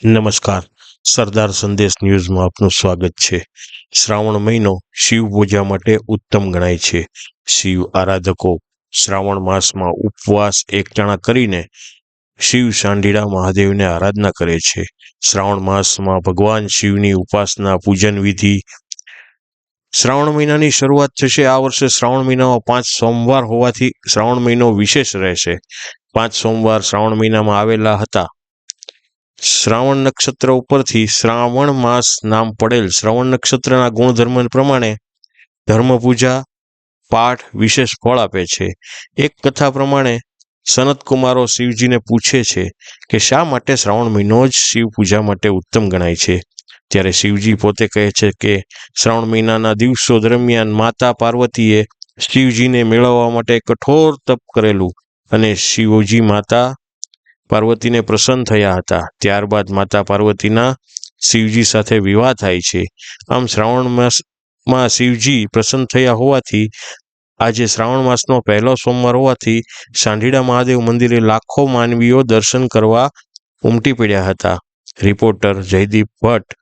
નમસ્કાર. સરદાર સંદેશ ન્યૂઝમાં આપનું સ્વાગત છે. શ્રાવણ મહિનો શિવ પૂજા માટે ઉત્તમ ગણાય છે. શિવ આરાધકો શ્રાવણ માસમાં ઉપવાસ એકટાણા કરીને શિવ સાંઢીડા મહાદેવને આરાધના કરે છે. શ્રાવણ માસમાં ભગવાન શિવની ઉપાસના પૂજન વિધિ. શ્રાવણ મહિનાની શરૂઆત થશે. આ વર્ષે શ્રાવણ મહિનામાં 5 સોમવાર હોવાથી શ્રાવણ મહિનો વિશેષ રહેશે. 5 સોમવાર શ્રાવણ મહિનામાં આવેલા હતા. શ્રાવણ નક્ષત્ર ઉપરથી શ્રાવણ માસ નામ પડેલ. શ્રવણ નક્ષત્રના ગુણધર્મ પ્રમાણે ધર્મ પૂજા પાઠ વિશેષ ફળ આપે છે. એક કથા પ્રમાણે સનત કુમારો શિવજીને પૂછે છે કે શા માટે શ્રાવણ મહિનો જ શિવ પૂજા માટે ઉત્તમ ગણાય છે. ત્યારે શિવજી પોતે કહે છે કે શ્રાવણ મહિનાના દિવસો દરમિયાન માતા પાર્વતીએ શિવજીને મેળવવા માટે કઠોર તપ કરેલું અને શિવજી માતા પાર્વતીને પ્રસન્ન થયા હતા. ત્યારબાદ માતા પાર્વતીના શિવજી સાથે વિવાહ થાય છે. આમ શ્રાવણ માસમાં શિવજી પ્રસન્ન થયા હોવાથી આજે શ્રાવણ માસનો પહેલો સોમવાર હોવાથી સાંઢીડા મહાદેવ મંદિરે લાખો માનવીઓ દર્શન કરવા ઉમટી પડ્યા હતા. રિપોર્ટર જયદીપ ભટ્ટ,